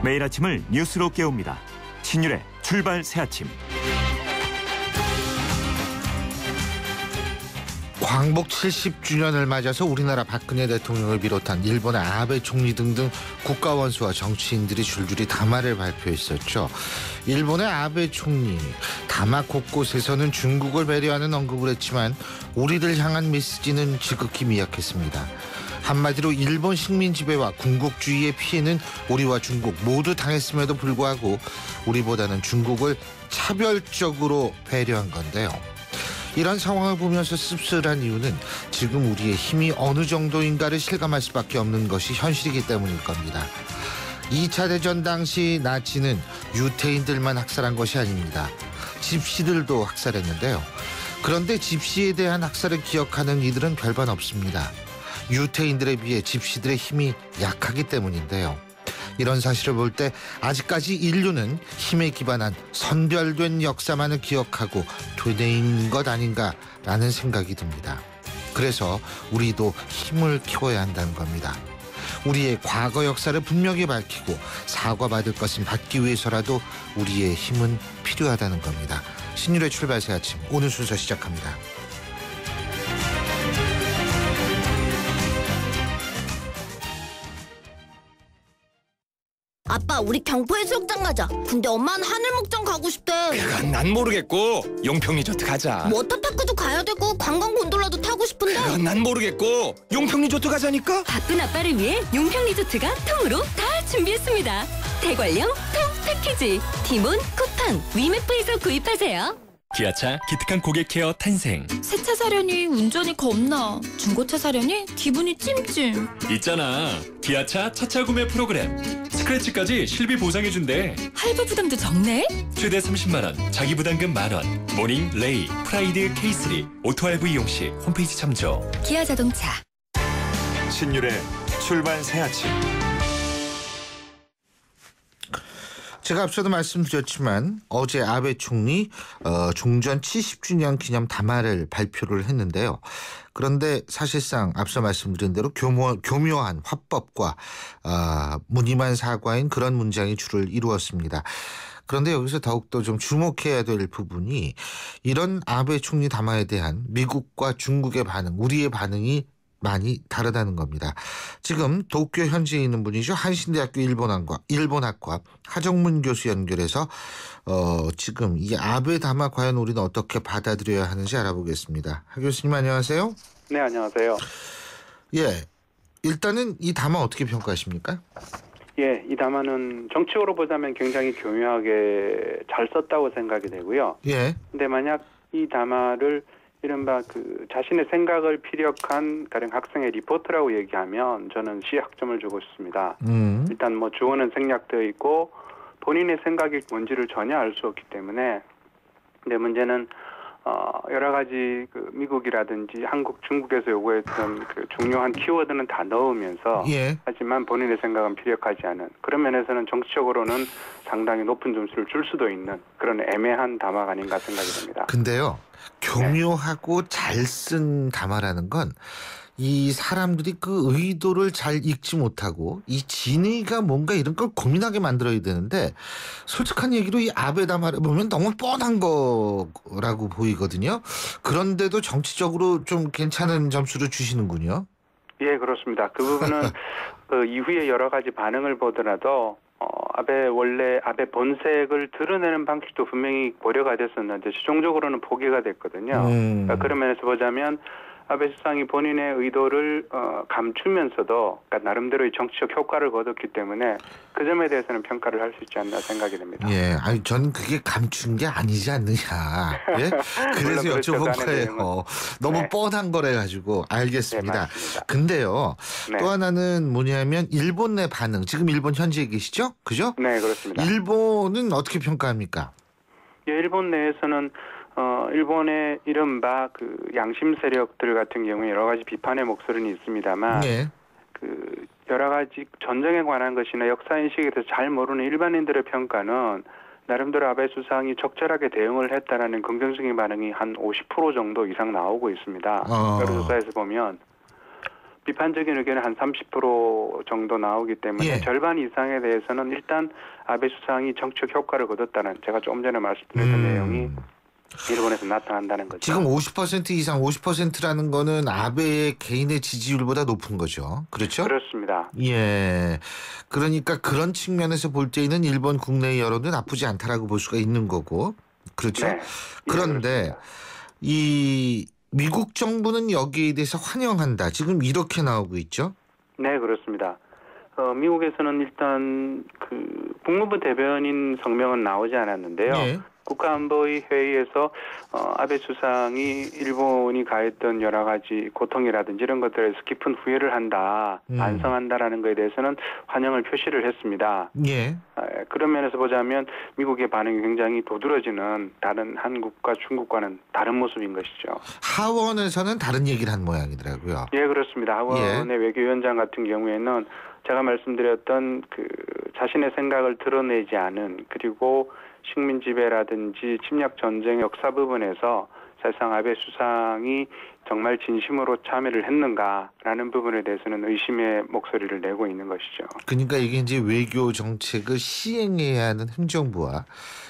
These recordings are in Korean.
매일 아침을 뉴스로 깨웁니다. 신율의 출발 새아침. 광복 70주년을 맞아서 우리나라 박근혜 대통령을 비롯한 일본의 아베 총리 등등 국가원수와 정치인들이 줄줄이 담화를 발표했었죠. 일본의 아베 총리, 담화 곳곳에서는 중국을 배려하는 언급을 했지만 우리를 향한 메시지는 지극히 미약했습니다. 한마디로 일본 식민 지배와 군국주의의 피해는 우리와 중국 모두 당했음에도 불구하고 우리보다는 중국을 차별적으로 배려한 건데요. 이런 상황을 보면서 씁쓸한 이유는 지금 우리의 힘이 어느 정도인가를 실감할 수밖에 없는 것이 현실이기 때문일 겁니다. 2차 대전 당시 나치는 유태인들만 학살한 것이 아닙니다. 집시들도 학살했는데요. 그런데 집시에 대한 학살을 기억하는 이들은 별반 없습니다. 유태인들에 비해 집시들의 힘이 약하기 때문인데요. 이런 사실을 볼 때 아직까지 인류는 힘에 기반한 선별된 역사만을 기억하고 되뇌인 것 아닌가라는 생각이 듭니다. 그래서 우리도 힘을 키워야 한다는 겁니다. 우리의 과거 역사를 분명히 밝히고 사과받을 것은 받기 위해서라도 우리의 힘은 필요하다는 겁니다. 신율의 출발 새 아침, 오늘 순서 시작합니다. 아빠, 우리 경포해수욕장 가자. 근데 엄마는 하늘목장 가고 싶대. 그건 난 모르겠고 용평 리조트 가자. 워터파크도 가야 되고 관광 곤돌라도 타고 싶은데. 그건 난 모르겠고 용평 리조트 가자니까. 바쁜 아빠를 위해 용평 리조트가 통으로 다 준비했습니다. 대관령 통 패키지, 티몬, 쿠팡, 위메프에서 구입하세요. 기아차 기특한 고객 케어 탄생. 새 차 사려니 운전이 겁나. 중고차 사려니 기분이 찜찜. 있잖아, 기아차 첫차 구매 프로그램. 스크래치까지 실비 보상해준대. 할부 부담도 적네. 최대 30만원, 자기 부담금 만원. 모닝, 레이, 프라이드, K3 오토할부 이용 시 홈페이지 참조. 기아 자동차. 신율의 출발 새아침. 제가 앞서도 말씀드렸지만 어제 아베 총리 종전 70주년 기념 담화를 발표를 했는데요. 그런데 사실상 앞서 말씀드린 대로 교묘한 화법과 무늬만 사과인 그런 문장이 주를 이루었습니다. 그런데 여기서 더욱더 좀 주목해야 될 부분이 이런 아베 총리 담화에 대한 미국과 중국의 반응, 우리의 반응이 많이 다르다는 겁니다. 지금 도쿄 현지에 있는 분이죠. 한신대학교 일본학과 하정문 교수 연결해서 지금 이 아베 담화 과연 우리는 어떻게 받아들여야 하는지 알아보겠습니다. 하 교수님 안녕하세요. 네, 안녕하세요. 예, 일단은 이 담화 어떻게 평가하십니까? 예, 이 담화는 정치적으로 보자면 굉장히 교묘하게 잘 썼다고 생각이 되고요. 예. 근데 만약 이 담화를 이른바 자신의 생각을 피력한 가령 학생의 리포트라고 얘기하면 저는 시학점을 주고 싶습니다. 일단 주어는 생략되어 있고 본인의 생각이 뭔지를 전혀 알 수 없기 때문에. 근데 문제는 여러 가지 미국이라든지 한국, 중국에서 요구했던 중요한 키워드는 다 넣으면서 예. 하지만 본인의 생각은 피력하지 않은 그런 면에서는 정치적으로는 상당히 높은 점수를 줄 수도 있는 그런 애매한 담화가 아닌가 생각이 됩니다. 근데요, 교묘하고 잘 쓴 담화라는 건 이 사람들이 그 의도를 잘 읽지 못하고 이 진의가 뭔가 이런 걸 고민하게 만들어야 되는데 솔직한 얘기로 이 아베 담화를 보면 너무 뻔한 거라고 보이거든요. 그런데도 정치적으로 좀 괜찮은 점수를 주시는군요. 예, 그렇습니다. 그 부분은 이후에 여러 가지 반응을 보더라도 아베 본색을 드러내는 방식도 분명히 고려가 됐었는데 최종적으로는 포기가 됐거든요. 그러니까 그런 면에서 보자면 아베 수상이 본인의 의도를 감추면서도 그러니까 나름대로의 정치적 효과를 거뒀기 때문에 그 점에 대해서는 평가를 할 수 있지 않나 생각이 됩니다. 예, 아니 저는 그게 감춘 게 아니지 않느냐. 예? 그래서 여쭤본 거예요. 너무 뻔한 거래 가지고 알겠습니다. 네, 근데요, 네. 또 하나는 뭐냐면 일본 내 반응. 지금 일본 현지에 계시죠? 그죠? 네, 그렇습니다. 일본은 어떻게 평가합니까? 예, 일본 내에서는 일본의 이른바 양심 세력들 같은 경우에 여러 가지 비판의 목소리는 있습니다만 네. 여러 가지 전쟁에 관한 것이나 역사 인식에 대해서 잘 모르는 일반인들의 평가는 나름대로 아베 수상이 적절하게 대응을 했다라는 긍정적인 반응이 한 50% 정도 이상 나오고 있습니다. 여러 조사에서 보면 비판적인 의견이 한 30% 정도 나오기 때문에 예. 절반 이상에 대해서는 일단 아베 수상이 정책 효과를 거뒀다는 제가 조금 전에 말씀드렸던 내용이 일본에서 나타난다는 거죠. 지금 50% 이상 50%라는 거는 아베의 개인의 지지율보다 높은 거죠. 그렇죠? 그렇습니다. 예. 그러니까 그런 측면에서 볼 때에는 일본 국내 여론은 나쁘지 않다라고 볼 수가 있는 거고. 그렇죠? 네. 그런데 그렇습니다. 이 미국 정부는 여기에 대해서 환영한다. 지금 이렇게 나오고 있죠. 네, 그렇습니다. 미국에서는 일단 그 국무부 대변인 성명은 나오지 않았는데요. 예. 국가안보의 회의에서 아베 수상이 일본이 가했던 여러 가지 고통이라든지 이런 것들에서 깊은 후회를 한다, 반성한다라는 것에 대해서는 환영을 표시를 했습니다. 예. 그런 면에서 보자면 미국의 반응이 굉장히 도드라지는 다른 한국과 중국과는 다른 모습인 것이죠. 하원에서는 다른 얘기를 한 모양이더라고요. 예, 그렇습니다. 하원의 외교위원장 같은 경우에는 제가 말씀드렸던 그 자신의 생각을 드러내지 않은 그리고 식민 지배라든지 침략 전쟁 역사 부분에서 사실상 아베 수상이 정말 진심으로 참여를 했는가라는 부분에 대해서는 의심의 목소리를 내고 있는 것이죠. 그러니까 이게 이제 외교 정책을 시행해야 하는 행정부와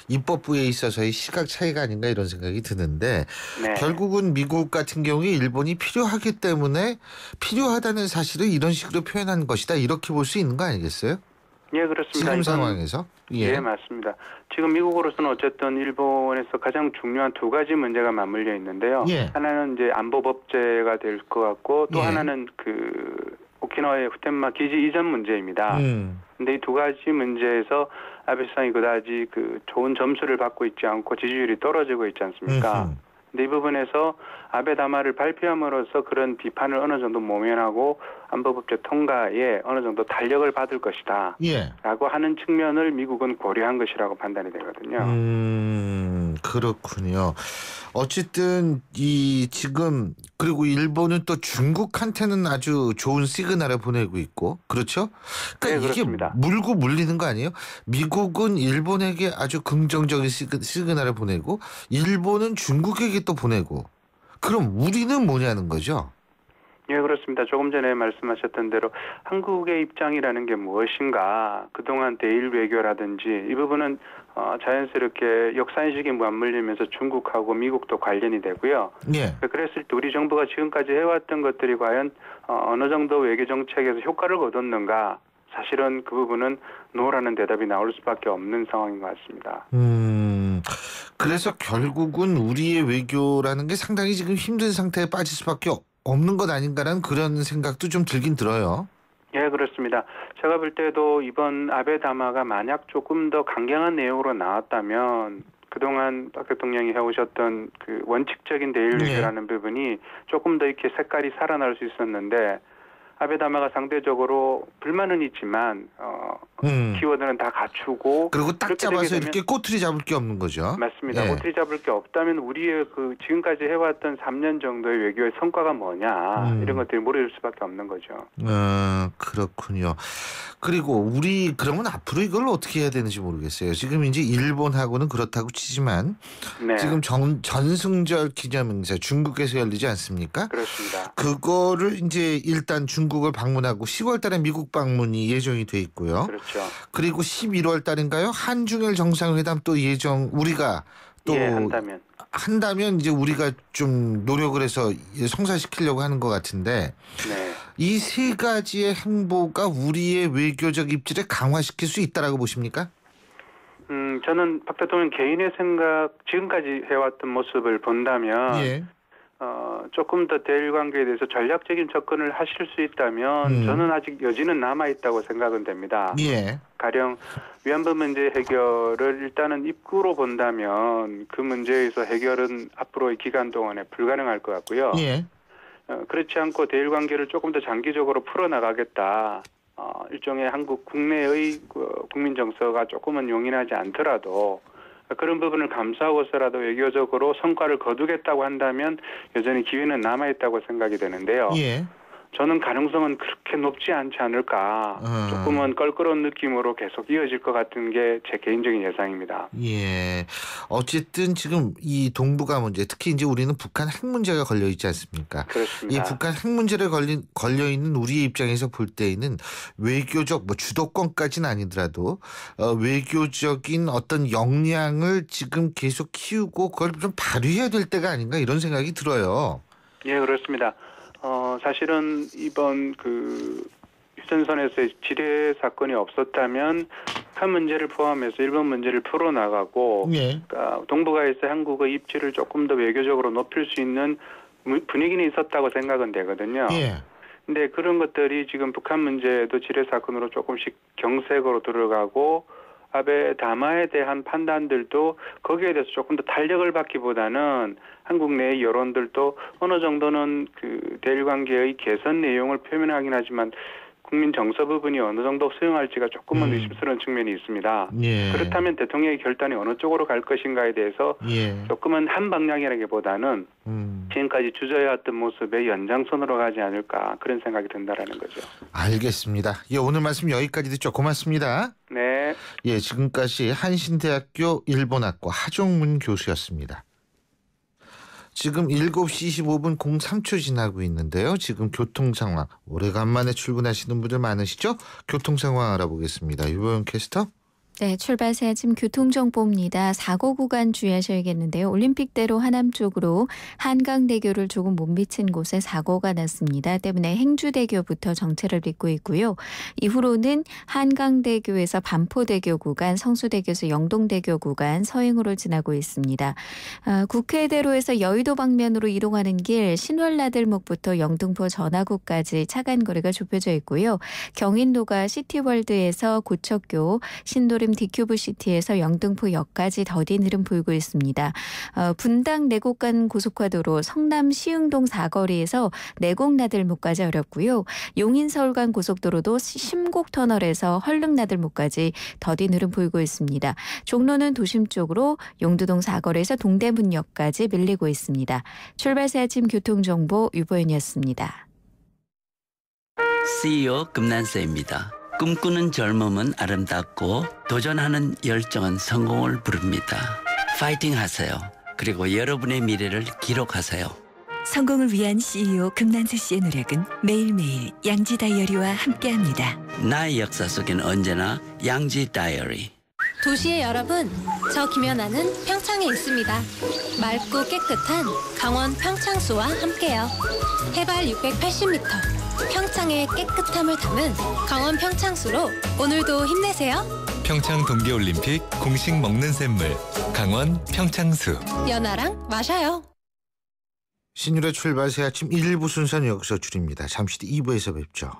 입법부에 있어서의 시각 차이가 아닌가 이런 생각이 드는데 네. 결국은 미국 같은 경우에 일본이 필요하기 때문에 필요하다는 사실을 이런 식으로 표현한 것이다 이렇게 볼 수 있는 거 아니겠어요? 예, 그렇습니다. 지금 이건 상황에서. 예, 맞습니다. 지금 미국으로서는 어쨌든 일본에서 가장 중요한 두 가지 문제가 맞물려 있는데요. 예. 하나는 이제 안보 법제가 될 것 같고 또 예. 하나는 그 오키나와의 후텐마 기지 이전 문제입니다. 근데 이 두 가지 문제에서 아베 수상이 그다지 그 좋은 점수를 받고 있지 않고 지지율이 떨어지고 있지 않습니까? 근데 이 부분에서 아베 담화를 발표함으로써 그런 비판을 어느 정도 모면하고 안보법제 통과에 어느 정도 탄력을 받을 것이다. 예. 라고 하는 측면을 미국은 고려한 것이라고 판단이 되거든요. 그렇군요. 어쨌든 이 지금 그리고 일본은 또 중국한테는 아주 좋은 시그널을 보내고 있고 그렇죠? 그러니까 네, 이게 그렇습니다. 물고 물리는 거 아니에요? 미국은 일본에게 아주 긍정적인 시그널을 보내고 일본은 중국에게 또 보내고 그럼 우리는 뭐냐는 거죠? 예, 그렇습니다. 조금 전에 말씀하셨던 대로 한국의 입장이라는 게 무엇인가, 그동안 대일 외교라든지 이 부분은 자연스럽게 역사인식이 맞물리면서 중국하고 미국도 관련이 되고요. 예. 그랬을 때 우리 정부가 지금까지 해왔던 것들이 과연 어느 정도 외교 정책에서 효과를 거뒀는가, 사실은 그 부분은 노라는 대답이 나올 수밖에 없는 상황인 것 같습니다. 그래서 결국은 우리의 외교라는 게 상당히 지금 힘든 상태에 빠질 수밖에 없는 것 아닌가라는 그런 생각도 좀 들긴 들어요. 예, 그렇습니다. 제가 볼 때도 이번 아베 담화가 만약 조금 더 강경한 내용으로 나왔다면 그동안 박 대통령이 해오셨던 그 원칙적인 대일 외교라는 부분이 조금 더 이렇게 색깔이 살아날 수 있었는데 아베 담화가 상대적으로 불만은 있지만 키워드는 다 갖추고 그리고 딱 그렇게 잡아서 되게 되면 이렇게 꼬투리 잡을 게 없는 거죠. 맞습니다. 예. 꼬투리 잡을 게 없다면 우리의 그 지금까지 해왔던 3년 정도의 외교의 성과가 뭐냐 이런 것들이 모를 수밖에 없는 거죠. 그렇군요. 그리고 우리 그러면 앞으로 이걸 어떻게 해야 되는지 모르겠어요. 지금 이제 일본하고는 그렇다고 치지만 네, 지금 전승절 기념행사 중국에서 열리지 않습니까? 그렇습니다. 그거를 이제 일단 중국을 방문하고 10월 달에 미국 방문이 예정이 돼 있고요. 그렇죠. 그리고 11월 달인가요? 한중일 정상회담 또 우리가 또 예, 한다면 이제 우리가 좀 노력을 해서 성사시키려고 하는 것 같은데 네. 이 세 가지의 행보가 우리의 외교적 입지를 강화시킬 수 있다라고 보십니까? 저는 박 대통령 개인의 생각, 지금까지 해왔던 모습을 본다면 예. 조금 더 대일 관계에 대해서 전략적인 접근을 하실 수 있다면 저는 아직 여지는 남아있다고 생각은 됩니다. 예. 가령 위안부 문제 해결을 일단은 입구로 본다면 그 문제에서 해결은 앞으로의 기간 동안에 불가능할 것 같고요. 예. 그렇지 않고 대일 관계를 조금 더 장기적으로 풀어나가겠다. 일종의 한국 국내의 국민 정서가 조금은 용인하지 않더라도 그런 부분을 감수하고서라도 외교적으로 성과를 거두겠다고 한다면 여전히 기회는 남아있다고 생각이 되는데요. 예. 저는 가능성은 그렇게 높지 않지 않을까. 조금은 껄끄러운 느낌으로 계속 이어질 것 같은 게 제 개인적인 예상입니다. 예. 어쨌든 지금 이 동북아 문제, 특히 이제 우리는 북한 핵 문제가 걸려 있지 않습니까? 그렇습니다. 이 북한 핵 문제를 걸려 있는 우리의 입장에서 볼 때에는 외교적 뭐 주도권까지는 아니더라도 외교적인 어떤 역량을 지금 계속 키우고 그걸 좀 발휘해야 될 때가 아닌가 이런 생각이 들어요. 예, 그렇습니다. 사실은 이번 그 휴전선에서의 지뢰 사건이 없었다면 북한 문제를 포함해서 일본 문제를 풀어나가고 예. 그러니까 동북아에서 한국의 입지를 조금 더 외교적으로 높일 수 있는 분위기는 있었다고 생각은 되거든요. 예. 근데 그런 것들이 지금 북한 문제도 지뢰 사건으로 조금씩 경색으로 들어가고 아베 담화에 대한 판단들도 거기에 대해서 조금 더 탄력을 받기보다는 한국 내의 여론들도 어느 정도는 그 대일 관계의 개선 내용을 표현하긴 하지만 국민 정서 부분이 어느 정도 수용할지가 조금은 의심스러운 측면이 있습니다. 예. 그렇다면 대통령의 결단이 어느 쪽으로 갈 것인가에 대해서 예. 조금은 한 방향이라기보다는 지금까지 주저해왔던 모습의 연장선으로 가지 않을까 그런 생각이 든다라는 거죠. 알겠습니다. 예, 오늘 말씀 여기까지 듣죠. 고맙습니다. 네. 예, 지금까지 한신대학교 일본학과 하종문 교수였습니다. 지금 7시 25분 03초 지나고 있는데요. 지금 교통 상황, 오래간만에 출근하시는 분들 많으시죠? 교통 상황 알아보겠습니다. 유보영 캐스터. 네, 출발새 아침 교통정보입니다. 사고 구간 주의하셔야겠는데요. 올림픽대로 하남 쪽으로 한강대교를 조금 못 미친 곳에 사고가 났습니다. 때문에 행주대교부터 정체를 빚고 있고요. 이후로는 한강대교에서 반포대교 구간, 성수대교에서 영동대교 구간 서행으로 지나고 있습니다. 국회대로에서 여의도 방면으로 이동하는 길 신월나들목부터 영등포 전화구까지 차간 거리가 좁혀져 있고요. 경인도가 시티월드에서 고척교, 신도림 디큐브시티에서 영등포역까지 더딘 흐름 보이고 있습니다. 분당 내곡간 고속화도로 성남 시흥동 사거리에서 내곡나들목까지 어렵고요. 용인 서울간 고속도로도 심곡터널에서 헐릉나들목까지 더딘 흐름 보이고 있습니다. 종로는 도심 쪽으로 용두동 사거리에서 동대문역까지 밀리고 있습니다. 출발새 아침 교통정보 유보연이었습니다. CEO 금난세입니다. 꿈꾸는 젊음은 아름답고 도전하는 열정은 성공을 부릅니다. 파이팅 하세요. 그리고 여러분의 미래를 기록하세요. 성공을 위한 CEO 금난세 씨의 노력은 매일매일 양지 다이어리와 함께합니다. 나의 역사 속엔 언제나 양지 다이어리. 도시의 여러분, 저 김연아는 평창에 있습니다. 맑고 깨끗한 강원 평창수와 함께요. 해발 680m, 평창의 깨끗함을 담은 강원 평창수로 오늘도 힘내세요. 평창 동계올림픽 공식 먹는 샘물 강원 평창수. 연아랑 마셔요. 신율의 출발새 아침 1부 순서는 여기서 줄입니다. 잠시 뒤 2부에서 뵙죠.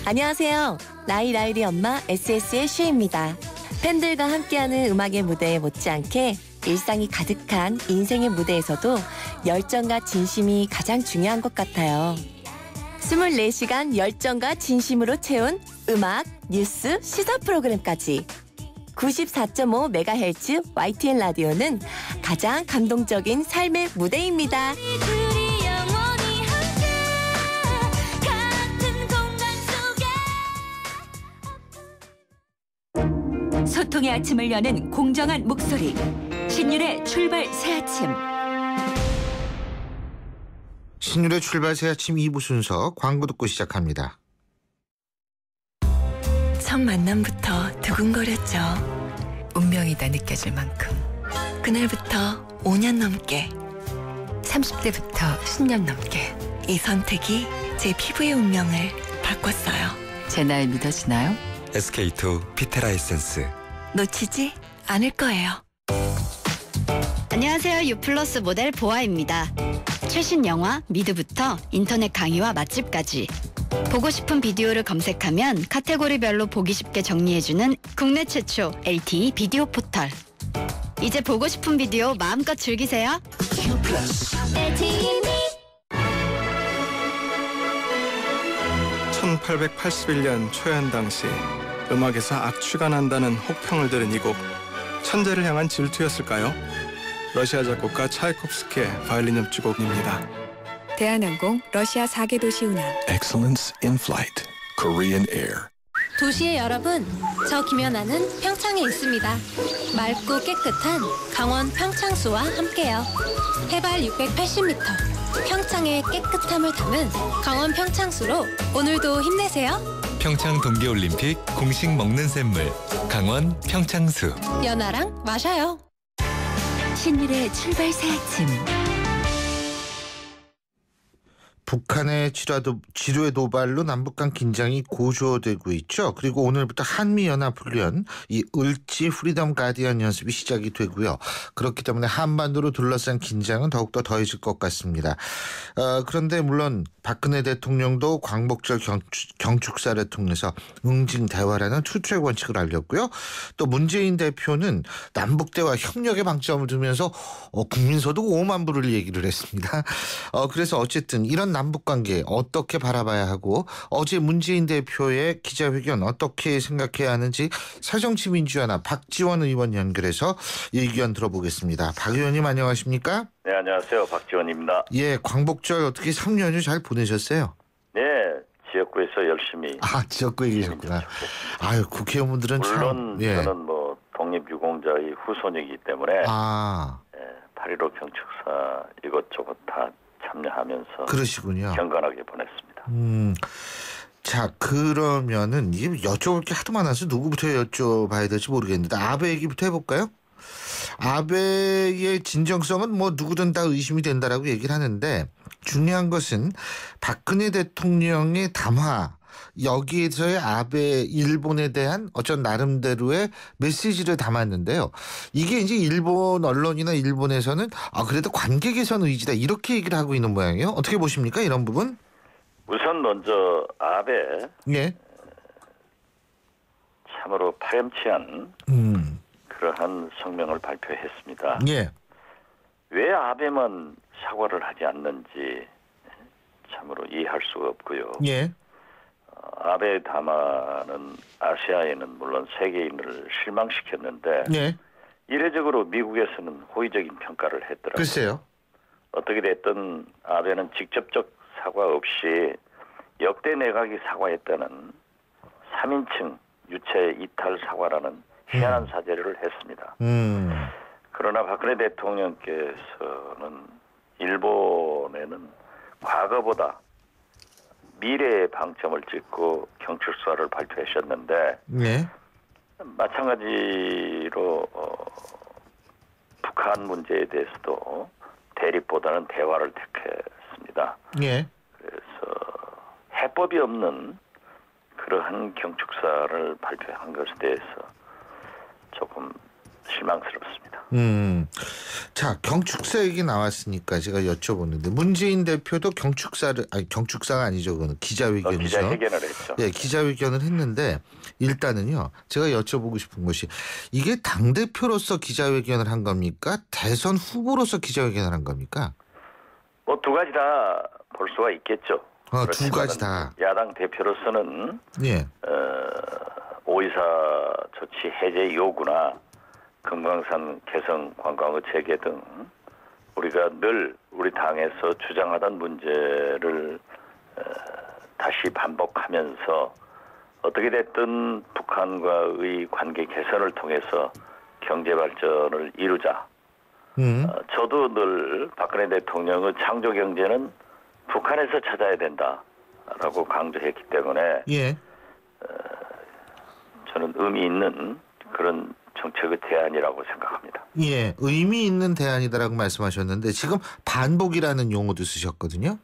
안녕하세요. 라일의 엄마 SS의 슈입니다. 팬들과 함께하는 음악의 무대에 못지않게 일상이 가득한 인생의 무대에서도 열정과 진심이 가장 중요한 것 같아요. 24시간 열정과 진심으로 채운 음악, 뉴스, 시사 프로그램까지 94.5MHz YTN 라디오는 가장 감동적인 삶의 무대입니다. 소통의 아침을 여는 공정한 목소리 신율의 출발 새 아침. 신율의 출발새 아침 2부 순서 광고 듣고 시작합니다. 첫 만남부터 두근거렸죠. 운명이다 느껴질 만큼. 그날부터 5년 넘게, 30대부터 10년 넘게 이 선택이 제 피부의 운명을 바꿨어요. 제 날 믿어지나요? SK2 피테라 에센스. 놓치지 않을 거예요. 안녕하세요. 유플러스 모델 보아입니다. 최신 영화 미드부터 인터넷 강의와 맛집까지 보고 싶은 비디오를 검색하면 카테고리별로 보기 쉽게 정리해주는 국내 최초 LTE 비디오 포털. 이제 보고 싶은 비디오 마음껏 즐기세요. LTE 1881년 초연 당시 음악에서 악취가 난다는 혹평을 들은 이 곡, 천재를 향한 질투였을까요? 러시아 작곡가 차이콥스키의 바이올린 협주곡입니다. 대한항공 러시아 4개 도시 운항. Excellence in flight. Korean Air. 도시의 여러분, 저 김연아는 평창에 있습니다. 맑고 깨끗한 강원 평창수와 함께요. 해발 680m, 평창의 깨끗함을 담은 강원 평창수로 오늘도 힘내세요. 평창 동계올림픽 공식 먹는 샘물 강원 평창수. 연아랑 마셔요. 신일의 출발 새 아침. 북한의 지뢰 도발로 남북 간 긴장이 고조되고 있죠. 그리고 오늘부터 한미연합훈련, 이 을지 프리덤 가디언 연습이 시작이 되고요. 그렇기 때문에 한반도로 둘러싼 긴장은 더욱더 더해질 것 같습니다. 그런데 물론 박근혜 대통령도 광복절 경축사를 통해서 응징 대화라는 투트랙 원칙을 알렸고요. 또 문재인 대표는 남북대화 협력에 방점을 두면서 국민소득 5만 불을 얘기를 했습니다. 그래서 어쨌든 이런 남북관계 어떻게 바라봐야 하고 어제 문재인 대표의 기자회견 어떻게 생각해야 하는지 새정치민주연합 박지원 의원 연결해서 의견 들어보겠습니다. 박 의원님 안녕하십니까? 네, 안녕하세요. 박지원입니다. 예, 광복절 어떻게 3연휴 잘 보내셨어요? 네, 지역구에서 열심히. 지역구에 계셨구나. 아유, 국회의원분들은 물론 참. 예. 저는 뭐 독립유공자의 후손이기 때문에 8.15 경축사 이것저것 다 참여하면서 그러시군요. 경건하게 보냈습니다. 자, 그러면은 여쭤볼 게 하도 많아서 누구부터 여쭤봐야 될지 모르겠는데 아베 얘기부터 해볼까요? 아베의 진정성은 뭐 누구든 다 의심이 된다라고 얘기를 하는데 중요한 것은 박근혜 대통령의 담화, 여기에서의 아베 일본에 대한 어쩐 나름대로의 메시지를 담았는데요. 이게 이제 일본 언론이나 일본에서는 그래도 관계 개선 의지다 이렇게 얘기를 하고 있는 모양이에요. 어떻게 보십니까 이런 부분? 우선 먼저 아베 예. 참으로 파렴치한 그러한 성명을 발표했습니다. 예. 왜 아베만 사과를 하지 않는지 참으로 이해할 수가 없고요. 예. 아베의 담화는 아시아에는 물론 세계인을 실망시켰는데 예. 이례적으로 미국에서는 호의적인 평가를 했더라고요. 글쎄요. 어떻게 됐든 아베는 직접적 사과 없이 역대 내각이 사과했다는 3인칭 유체 이탈 사과라는 희한한 사죄를 했습니다. 그러나 박근혜 대통령께서는 일본에는 과거보다 미래에 방점을 찍고 경축사를 발표하셨는데 네. 마찬가지로 북한 문제에 대해서도 대립보다는 대화를 택했습니다. 예. 그래서 해법이 없는 그러한 경축사를 발표한 것에 대해서 조금 실망스럽습니다. 자, 경축사 얘기 나왔으니까 제가 여쭤보는데 문재인 대표도 경축사가 아니죠. 그거는 기자회견이죠. 기자회견을 했죠. 네, 기자회견을 했는데 일단은요. 제가 여쭤보고 싶은 것이 이게 당대표로서 기자회견을 한 겁니까? 대선 후보로서 기자회견을 한 겁니까? 뭐 두 가지 다 볼 수가 있겠죠. 두 가지 다. 야당 대표로서는 예. 5.24 조치 해제 요구나 금강산 개성 관광의 재개 등 우리가 늘 우리 당에서 주장하던 문제를 다시 반복하면서 어떻게 됐든 북한과의 관계 개선을 통해서 경제 발전을 이루자. 저도 늘 박근혜 대통령의 창조 경제는 북한에서 찾아야 된다라고 강조했기 때문에 예. 저는 의미 있는 그런 정책의 대안이라고 생각합니다. 예, 의미 있는 대안이다라고 말씀하셨는데 지금 반복이라는 용어도 쓰셨거든요.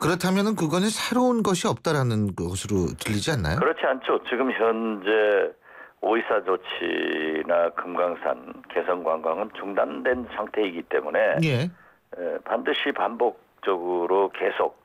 그렇다면은 그거는 새로운 것이 없다라는 것으로 들리지 않나요? 그렇지 않죠. 지금 현재 5.24 조치나 금강산 개성 관광은 중단된 상태이기 때문에 예. 반드시 반복적으로 계속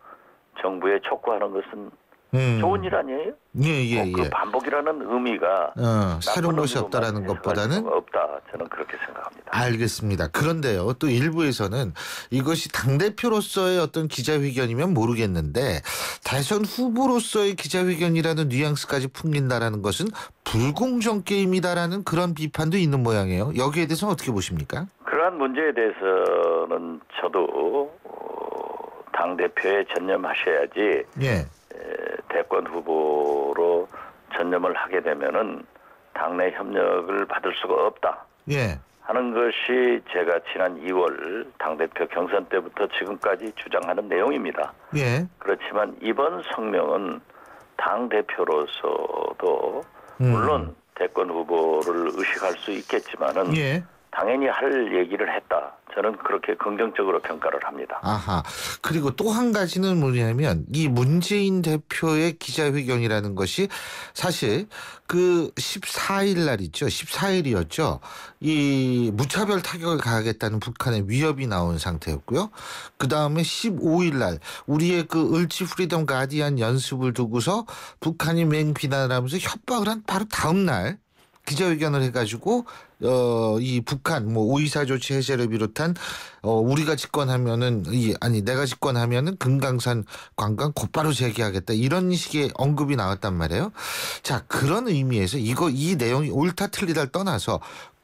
정부에 촉구하는 것은 좋은 일 아니에요? 예. 그 반복이라는 의미가 새로운 것이 없다라는 것보다는 없다. 저는 그렇게 생각합니다. 알겠습니다. 그런데요, 또 일부에서는 이것이 당대표로서의 어떤 기자회견이면 모르겠는데 대선 후보로서의 기자회견이라는 뉘앙스까지 풍긴다라는 것은 불공정 게임이다라는 그런 비판도 있는 모양이에요. 여기에 대해서는 어떻게 보십니까? 그러한 문제에 대해서는 저도 당대표에 전념하셔야지 대권 후보로 전념을 하게 되면은 당내 협력을 받을 수가 없다 하는 것이 제가 지난 2월 당대표 경선 때부터 지금까지 주장하는 내용입니다. 그렇지만 이번 성명은 당대표로서도 물론 대권 후보를 의식할 수 있겠지만은 당연히 할 얘기를 했다. 저는 그렇게 긍정적으로 평가를 합니다. 아하. 그리고 또 한 가지는 뭐냐면 이 문재인 대표의 기자회견이라는 것이 사실 그 14일 날이죠. 14일이었죠. 이 무차별 타격을 가하겠다는 북한의 위협이 나온 상태였고요. 그다음에 15일 날 우리의 그 을지 프리덤 가디안 연습을 두고서 북한이 맹비난을 하면서 협박을 한 바로 다음 날 기자회견을 해가지고 이 북한 뭐 5.24 조치 해제를 비롯한 우리가 집권하면은 내가 집권하면은 금강산 관광 곧바로 재개하겠다 이런 식의 언급이 나왔단 말이에요. 자, 그런 의미에서 이 내용이 옳다 틀리다를 떠나서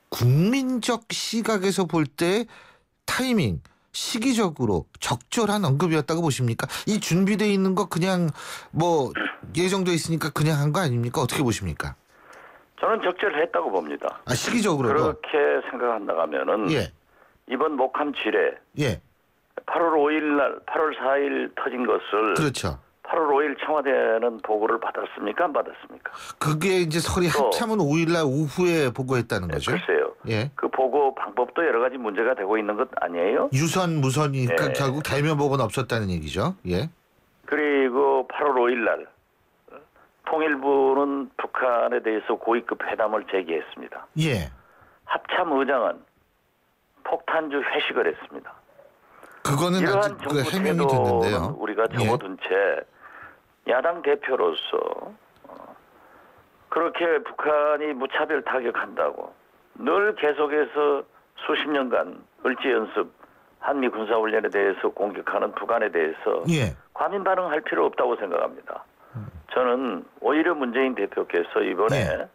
국민적 시각에서 볼 때 타이밍 시기적으로 적절한 언급이었다고 보십니까? 이 준비되어 있는 거 그냥 뭐 예정돼 있으니까 그냥 한 거 아닙니까? 어떻게 보십니까? 저는 적절했다고 봅니다. 시기적으로 그렇게 생각한다고 하면은 이번 목함 지뢰 8월 5일 날 8월 4일 터진 것을 그렇죠. 8월 5일 청와대는 보고를 받았습니까? 안 받았습니까? 그게 이제 설이 합참은 5일 날 오후에 보고했다는 거죠. 글쎄요. 그 보고 방법도 여러 가지 문제가 되고 있는 것 아니에요? 유선 무선이니까 결국 대면 보고는 없었다는 얘기죠. 그리고 8월 5일 날 통일부는 북한에 대해서 고위급 회담을 제기했습니다. 합참 의장은 폭탄주 회식을 했습니다. 그거는 이러한 그 정부 해명이 태도는 됐는데요. 우리가 접어둔 채 야당 대표로서 그렇게 북한이 무차별 타격한다고 늘 계속해서 수십 년간 을지 연습 한미 군사훈련에 대해서 공격하는 북한에 대해서 과민 반응할 필요 없다고 생각합니다. 저는 오히려 문재인 대표께서 이번에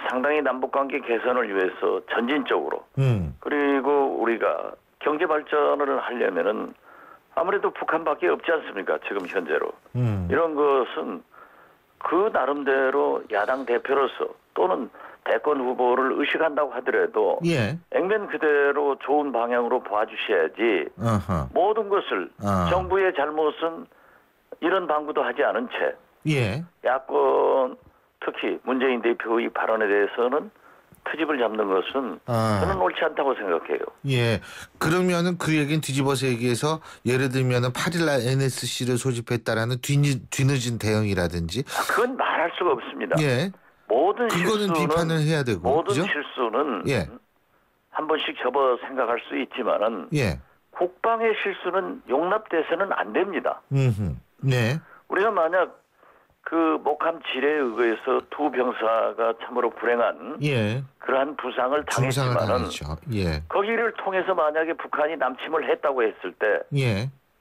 상당히 남북관계 개선을 위해서 전진적으로 그리고 우리가 경제 발전을 하려면은 아무래도 북한밖에 없지 않습니까? 지금 현재로. 이런 것은 그 나름대로 야당 대표로서 또는 대권 후보를 의식한다고 하더라도 액면 그대로 좋은 방향으로 봐주셔야지 모든 것을 정부의 잘못은 이런 방구도 하지 않은 채 야권 특히 문재인 대표의 발언에 대해서는 트집을 잡는 것은 저는 옳지 않다고 생각해요. 그러면은 그 얘기는 뒤집어서 얘기해서 예를 들면은 8일날 NSC를 소집했다라는 뒤늦은 대응이라든지 그건 말할 수가 없습니다. 모든 그거는 실수는 비판을 해야 되고 모든 그죠? 실수는 한 번씩 접어 생각할 수 있지만은 국방의 실수는 용납돼서는 안 됩니다. 우리가 만약 그 목함 지뢰에 의해서 두 병사가 참으로 불행한 그러한 부상을 당했지만은 거기를 통해서 만약에 북한이 남침을 했다고 했을 때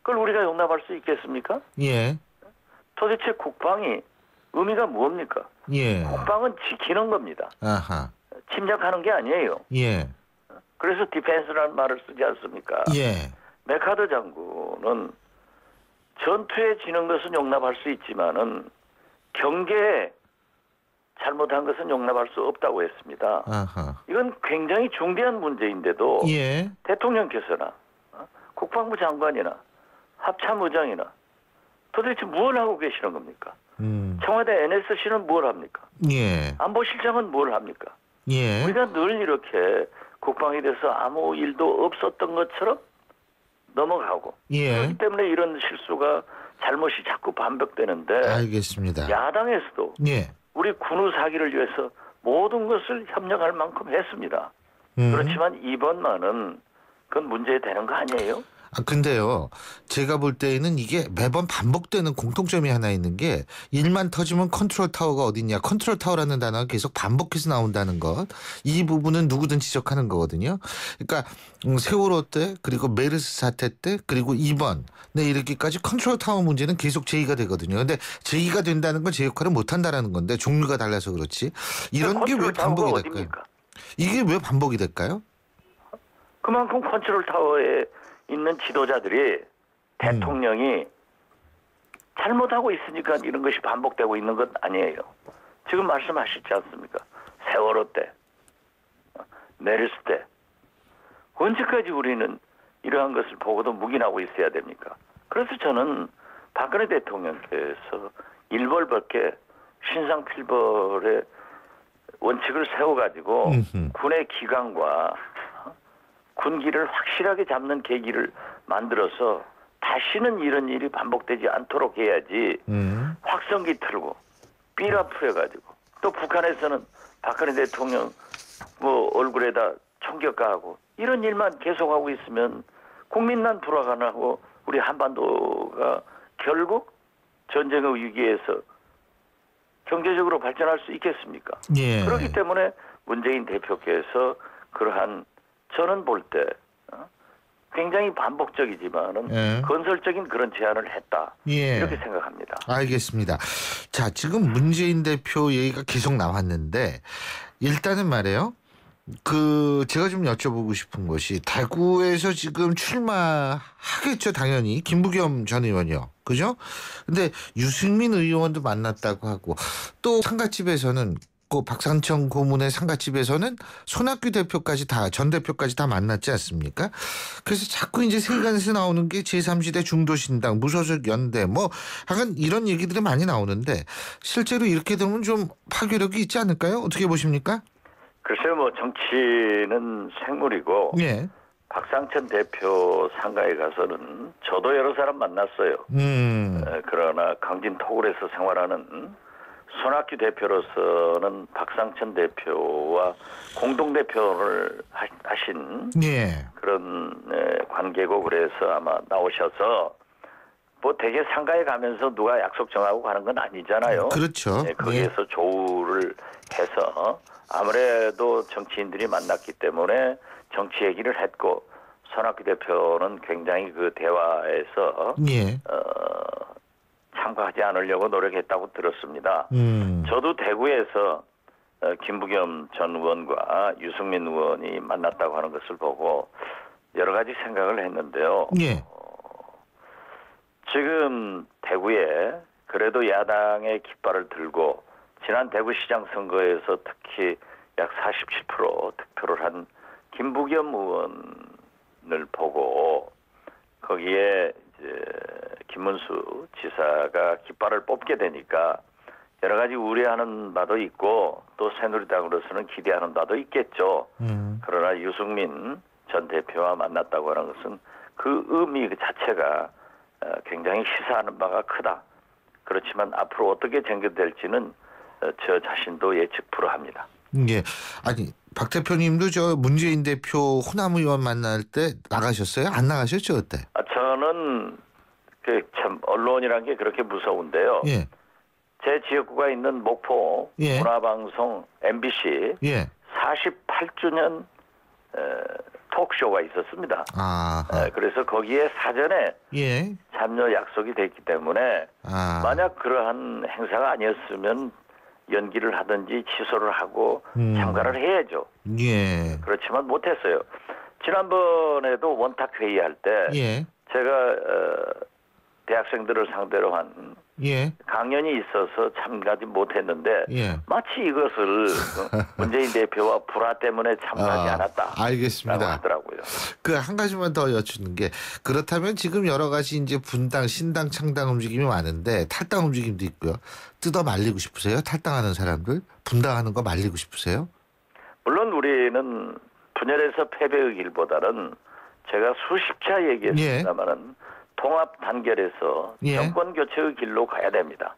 그걸 우리가 용납할 수 있겠습니까? 도대체 국방이 의미가 뭡니까? 국방은 지키는 겁니다. 침략하는 게 아니에요. 그래서 디펜스라는 말을 쓰지 않습니까? 메카더 장군은 전투에 지는 것은 용납할 수 있지만은 경계에 잘못한 것은 용납할 수 없다고 했습니다. 이건 굉장히 중대한 문제인데도 대통령께서나 국방부 장관이나 합참의장이나 도대체 뭘 하고 계시는 겁니까? 청와대 NSC는 뭘 합니까? 안보실장은 뭘 합니까? 우리가 늘 이렇게 국방에 대해서 아무 일도 없었던 것처럼 넘어가고 그렇기 때문에 이런 실수가 잘못이 자꾸 반복되는데 알겠습니다. 야당에서도 우리 군우 사기를 위해서 모든 것을 협력할 만큼 했습니다. 그렇지만 이번만은 그건 문제되는 거 아니에요? 근데요, 제가 볼 때에는 이게 매번 반복되는 공통점이 하나 있는 게 일만 터지면 컨트롤 타워가 어딨냐. 컨트롤 타워라는 단어가 계속 반복해서 나온다는 것. 이 부분은 누구든 지적하는 거거든요. 그러니까 세월호 때 그리고 메르스 사태 때 그리고 이번 이렇게까지 컨트롤 타워 문제는 계속 제기가 되거든요. 근데 제기가 된다는 건 제 역할을 못한다라는 건데 종류가 달라서 그렇지. 이런 게 왜 반복이 될까요? 이게 왜 반복이 될까요? 그만큼 컨트롤 타워에 있는 지도자들이 대통령이 잘못하고 있으니까 이런 것이 반복되고 있는 것 아니에요. 지금 말씀하시지 않습니까? 세월호 때, 메르스 때. 언제까지 우리는 이러한 것을 보고도 묵인하고 있어야 됩니까? 그래서 저는 박근혜 대통령께서 일벌백계 신상필벌의 원칙을 세워가지고 군의 기강과 군기를 확실하게 잡는 계기를 만들어서 다시는 이런 일이 반복되지 않도록 해야지 확성기 틀고 삐라 풀어가지고 또 북한에서는 박근혜 대통령 얼굴에다 총격가하고 이런 일만 계속하고 있으면 국민난 불화가나고 우리 한반도가 결국 전쟁의 위기에서 경제적으로 발전할 수 있겠습니까? 예. 그렇기 때문에 문재인 대표께서 그러한 저는 볼 때 굉장히 반복적이지만은 건설적인 그런 제안을 했다. 이렇게 생각합니다. 알겠습니다. 자, 지금 문재인 대표 얘기가 계속 나왔는데 일단은 말이에요. 제가 좀 여쭤보고 싶은 것이 대구에서 지금 출마하겠죠, 당연히. 김부겸 전 의원이요. 그죠? 근데 유승민 의원도 만났다고 하고 또 상가집에서는 박상청 고문의 상가집에서는 손학규 대표까지 전 대표까지 다 만났지 않습니까? 그래서 자꾸 이제 세간에서 나오는 게 제3지대 중도신당, 무소속 연대 하여간 이런 얘기들이 많이 나오는데 실제로 이렇게 되면 좀 파괴력이 있지 않을까요? 어떻게 보십니까? 글쎄요, 정치는 생물이고 박상천 대표 상가에 가서는 저도 여러 사람 만났어요. 그러나 강진 토굴에서 생활하는 손학규 대표로서는 박상천 대표와 공동대표를 하신 그런 관계고 그래서 아마 나오셔서 되게 상가에 가면서 누가 약속 정하고 가는 건 아니잖아요. 그렇죠. 거기에서 조우를 해서 아무래도 정치인들이 만났기 때문에 정치 얘기를 했고 손학규 대표는 굉장히 그 대화에서 참가하지 않으려고 노력했다고 들었습니다. 저도 대구에서 김부겸 전 의원과 유승민 의원이 만났다고 하는 것을 보고 여러 가지 생각을 했는데요. 지금 대구에 그래도 야당의 깃발을 들고 지난 대구시장 선거에서 특히 약 47% 득표를 한 김부겸 의원을 보고 거기에 이제 김문수 지사가 깃발을 뽑게 되니까 여러 가지 우려하는 바도 있고 또 새누리당으로서는 기대하는 바도 있겠죠. 그러나 유승민 전 대표와 만났다고 하는 것은 그 의미 그 자체가 굉장히 시사하는 바가 크다. 그렇지만 앞으로 어떻게 전개될지는 저 자신도 예측 불허합니다. 아니 박 대표님도 저 문재인 대표 호남 의원 만날 때 나가셨어요? 안 나가셨죠 그때? 저는 참 언론이란 게 그렇게 무서운데요. 제 지역구가 있는 목포 문화방송 MBC 48주년 톡쇼가 있었습니다. 그래서 거기에 사전에 참여 약속이 됐기 때문에 만약 그러한 행사가 아니었으면 연기를 하든지 취소를 하고 참가를 해야죠. 그렇지만 못했어요. 지난번에도 원탁 회의할 때 제가 대학생들을 상대로 한 강연이 있어서 참가하지 못했는데 마치 이것을 문재인 대표와 불화 때문에 참가하지 않았다. 알겠습니다. 하더라고요. 한 가지만 더 여쭙는 게 그렇다면 지금 여러 가지 이제 분당, 신당, 창당 움직임이 많은데 탈당 움직임도 있고요. 뜯어 말리고 싶으세요? 탈당하는 사람들 분당하는 거 말리고 싶으세요? 물론 우리는 분열해서 패배의 길보다는 제가 수십 차 얘기했습니다만은 통합 단결해서 정권 교체의 길로 가야 됩니다.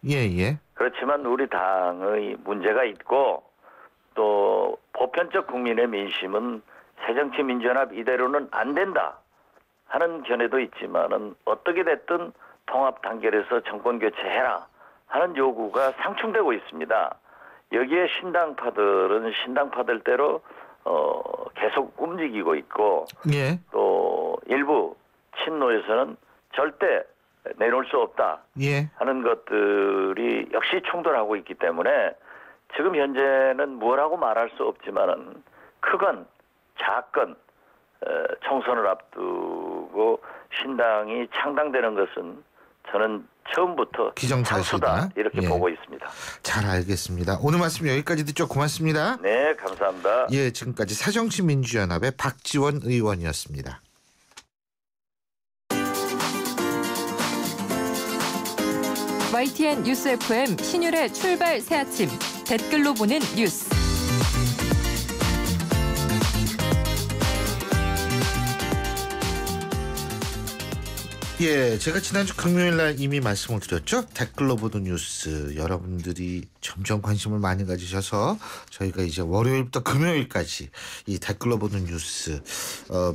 그렇지만 우리 당의 문제가 있고 또 보편적 국민의 민심은 새정치민주연합 이대로는 안 된다 하는 견해도 있지만은 어떻게 됐든 통합 단결해서 정권 교체해라 하는 요구가 상충되고 있습니다. 여기에 신당파들은 신당파들대로 계속 움직이고 있고 예. 또 일부 친노에서는 절대 내놓을 수 없다 예. 하는 것들이 역시 충돌하고 있기 때문에 지금 현재는 뭐라고 말할 수 없지만은 크건 작건 총선을 앞두고 신당이 창당되는 것은 저는 처음부터 기정사실이다. 이렇게 예. 보고 있습니다. 잘 알겠습니다. 오늘 말씀 여기까지 듣죠. 고맙습니다. 네, 감사합니다. 예, 지금까지 새정치민주연합의 박지원 의원이었습니다. YTN 뉴스 FM 신율의 출발 새 아침 댓글로 보는 뉴스. 예, 제가 지난주 금요일 날 이미 말씀을 드렸죠. 댓글로 보는 뉴스 여러분들이 점점 관심을 많이 가지셔서 저희가 이제 월요일부터 금요일까지 이 댓글로 보는 뉴스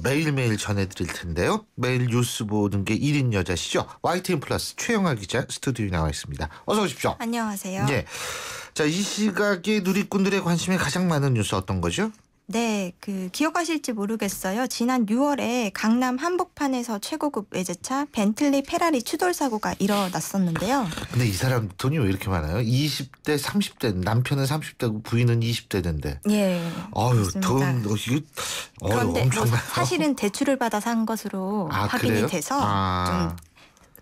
매일매일 전해드릴 텐데요. 매일 뉴스 보는 게 1인 여자시죠. YTN 플러스 최영아 기자 스튜디오에 나와 있습니다. 어서 오십시오. 안녕하세요. 예. 자, 이 시각에 누리꾼들의 관심이 가장 많은 뉴스 어떤 거죠? 네, 기억하실지 모르겠어요. 지난 6월에 강남 한복판에서 최고급 외제차 벤틀리 페라리 추돌 사고가 일어났었는데요. 근데 이 사람 돈이 왜 이렇게 많아요? 20대, 30대, 남편은 30대고 부인은 20대인데. 예. 아유, 돈 이게 그런데 엄청나요. 사실은 대출을 받아 산 것으로 확인이 그래요? 돼서 좀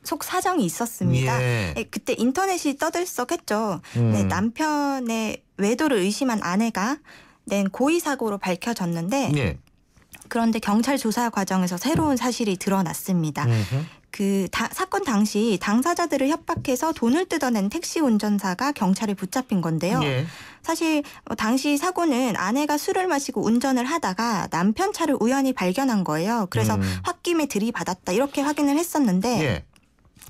속 사정이 있었습니다. 예. 그때 인터넷이 떠들썩했죠. 네, 남편의 외도를 의심한 아내가 낸 고의 사고로 밝혀졌는데 예. 그런데 경찰 조사 과정에서 새로운 사실이 드러났습니다. 사건 당시 당사자들을 협박해서 돈을 뜯어낸 택시 운전사가 경찰에 붙잡힌 건데요. 예. 사실 당시 사고는 아내가 술을 마시고 운전을 하다가 남편 차를 우연히 발견한 거예요. 그래서 홧김에 들이받았다 이렇게 확인을 했었는데 예.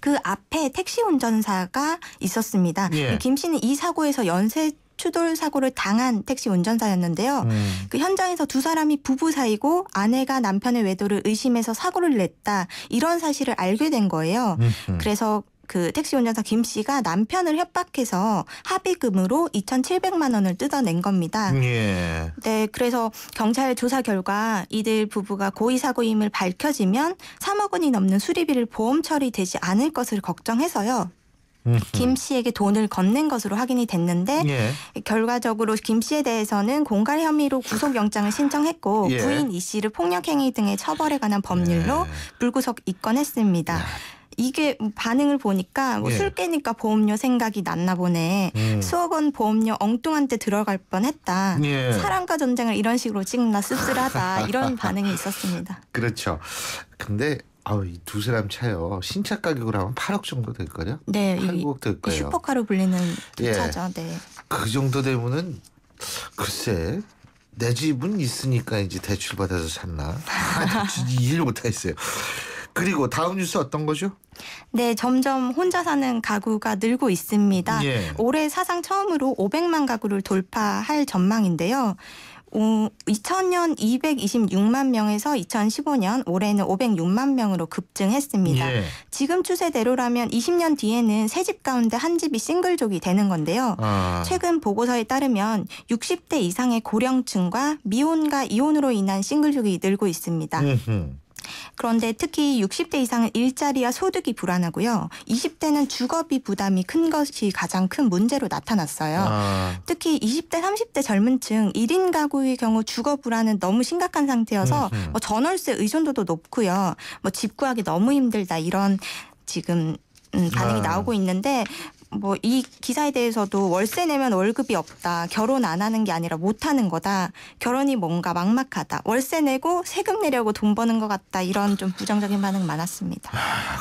그 앞에 택시 운전사가 있었습니다. 예. 김 씨는 이 사고에서 연쇄 추돌 사고를 당한 택시 운전사였는데요. 그 현장에서 두 사람이 부부 사이고 아내가 남편의 외도를 의심해서 사고를 냈다. 이런 사실을 알게 된 거예요. 그래서 그 택시 운전사 김 씨가 남편을 협박해서 합의금으로 2,700만 원을 뜯어낸 겁니다. 예. 네, 그래서 경찰 조사 결과 이들 부부가 고의 사고임을 밝혀지면 3억 원이 넘는 수리비를 보험 처리되지 않을 것을 걱정해서요. 김 씨에게 돈을 건넨 것으로 확인이 됐는데 예. 결과적으로 김 씨에 대해서는 공갈 혐의로 구속영장을 신청했고 예. 부인 이 씨를 폭력행위 등의 처벌에 관한 법률로 불구속 입건했습니다. 이게 반응을 보니까 예. 술 깨니까 보험료 생각이 났나 보네. 수억 원 보험료 엉뚱한 데 들어갈 뻔했다. 예. 사랑과 전쟁을 이런 식으로 찍나 씁쓸하다. 이런 반응이 있었습니다. 그렇죠. 근데 이 두 사람 차요. 신차 가격으로 하면 8억 정도 될 거요? 네. 8억 될 거예요. 슈퍼카로 불리는 예. 차죠. 네. 그 정도 되면은 글쎄 내 집은 있으니까 이제 대출 받아서 샀나? 이해를 못하겠어요. 그리고 다음 뉴스 어떤 거죠? 네, 점점 혼자 사는 가구가 늘고 있습니다. 예. 올해 사상 처음으로 500만 가구를 돌파할 전망인데요. 2000년 226만 명에서 2015년 올해는 506만 명으로 급증했습니다. 예. 지금 추세대로라면 20년 뒤에는 세 집 가운데 한 집이 싱글족이 되는 건데요. 최근 보고서에 따르면 60대 이상의 고령층과 미혼과 이혼으로 인한 싱글족이 늘고 있습니다. 그런데 특히 60대 이상은 일자리와 소득이 불안하고요. 20대는 주거비 부담이 큰 것이 가장 큰 문제로 나타났어요. 특히 20대, 30대 젊은 층 1인 가구의 경우 주거 불안은 너무 심각한 상태여서 전월세 의존도도 높고요. 집 구하기 너무 힘들다 이런 지금 반응이 나오고 있는데 이 기사에 대해서도 월세 내면 월급이 없다. 결혼 안 하는 게 아니라 못 하는 거다. 결혼이 뭔가 막막하다. 월세 내고 세금 내려고 돈 버는 것 같다. 이런 좀 부정적인 반응 많았습니다.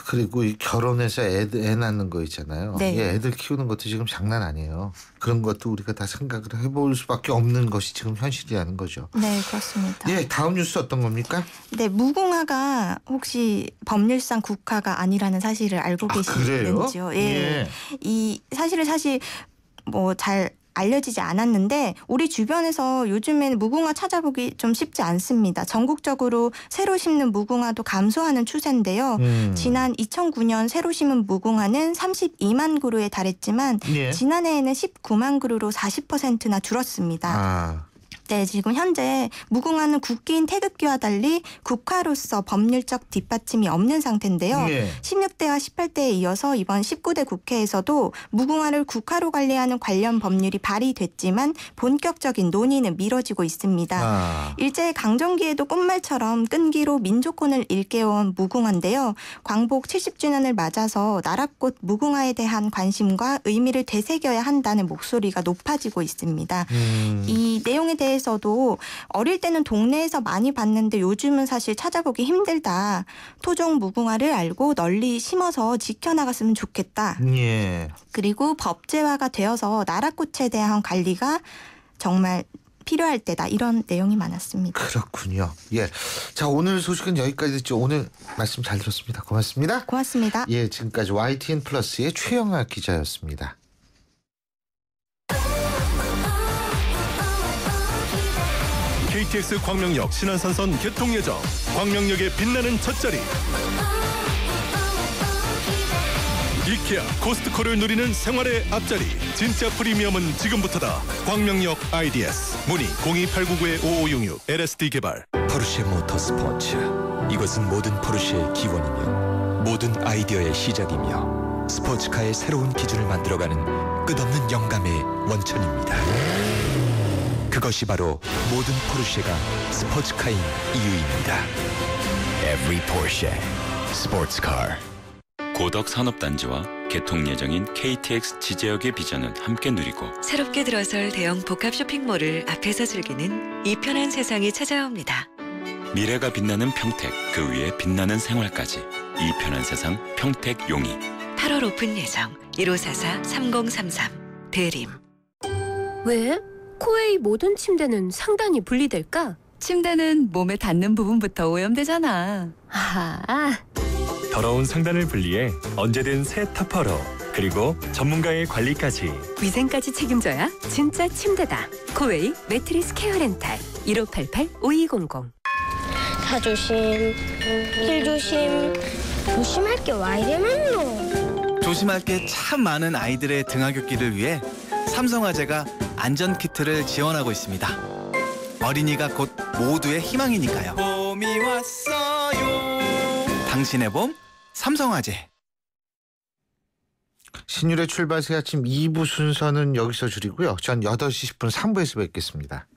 그리고 이 결혼해서 애 낳는 거 있잖아요. 네. 애들 키우는 것도 지금 장난 아니에요. 그런 것도 우리가 다 생각을 해볼 수밖에 없는 것이 지금 현실이라는 거죠. 네, 그렇습니다. 예, 다음 뉴스 어떤 겁니까? 네, 무궁화가 혹시 법률상 국화가 아니라는 사실을 알고 계시는지요? 그래요? 예. 이 사실 잘 알려지지 않았는데 우리 주변에서 요즘에는 무궁화 찾아보기 좀 쉽지 않습니다. 전국적으로 새로 심는 무궁화도 감소하는 추세인데요. 지난 2009년 새로 심은 무궁화는 32만 그루에 달했지만 예. 지난해에는 19만 그루로 40%나 줄었습니다. 네, 지금 현재 무궁화는 국기인 태극기와 달리 국화로서 법률적 뒷받침이 없는 상태인데요. 네. 16대와 18대에 이어서 이번 19대 국회에서도 무궁화를 국화로 관리하는 관련 법률이 발의됐지만 본격적인 논의는 미뤄지고 있습니다. 일제 강점기에도 꽃말처럼 끈기로 민족혼을 일깨워온 무궁화인데요. 광복 70주년을 맞아서 나라꽃 무궁화에 대한 관심과 의미를 되새겨야 한다는 목소리가 높아지고 있습니다. 이 내용에 대해서도 어릴 때는 동네에서 많이 봤는데 요즘은 사실 찾아보기 힘들다. 토종 무궁화를 알고 널리 심어서 지켜나갔으면 좋겠다. 예. 그리고 법제화가 되어서 나라꽃에 대한 관리가 정말 필요할 때다. 이런 내용이 많았습니다. 그렇군요. 예. 자, 오늘 소식은 여기까지 듣죠. 오늘 말씀 잘 들었습니다. 고맙습니다. 고맙습니다. 예, 지금까지 YTN 플러스의 최영아 기자였습니다. KTX 광명역 신안산선 개통 예정. 광명역의 빛나는 첫자리. 이케아, 코스트코를 누리는 생활의 앞자리. 진짜 프리미엄은 지금부터다. 광명역 IDS. 문의 02899-5566 LSD 개발. 포르쉐 모터스포츠. 이것은 모든 포르쉐의 기원이며 모든 아이디어의 시작이며 스포츠카의 새로운 기준을 만들어가는 끝없는 영감의 원천입니다. 그것이 바로 모든 포르쉐가 스포츠카인 이유입니다. Every Porsche Sports Car. 고덕 산업단지와 개통 예정인 KTX 지제역의 비전은 함께 누리고 새롭게 들어설 대형 복합 쇼핑몰을 앞에서 즐기는 이 편한 세상이 찾아옵니다. 미래가 빛나는 평택, 그 위에 빛나는 생활까지. 이 편한 세상 평택 용이. 8월 오픈 예정 1544-3033 대림. 왜? 코웨이 모든 침대는 상단이 분리될까? 침대는 몸에 닿는 부분부터 오염되잖아. 아하. 더러운 상단을 분리해 언제든 새 타퍼로. 그리고 전문가의 관리까지. 위생까지 책임져야 진짜 침대다. 코웨이 매트리스 케어 렌탈 1588-5200. 차 조심, 길 조심. 조심할 게 와 이래 많노. 조심할 게 참 많은 아이들의 등하굣길을 위해 삼성화재가 안전키트를 지원하고 있습니다. 어린이가 곧 모두의 희망이니까요. 봄이 왔어요. 당신의 봄, 삼성화재. 신율의 출발 새 아침 2부 순서는 여기서 줄이고요. 전 8시 10분 3부에서 뵙겠습니다.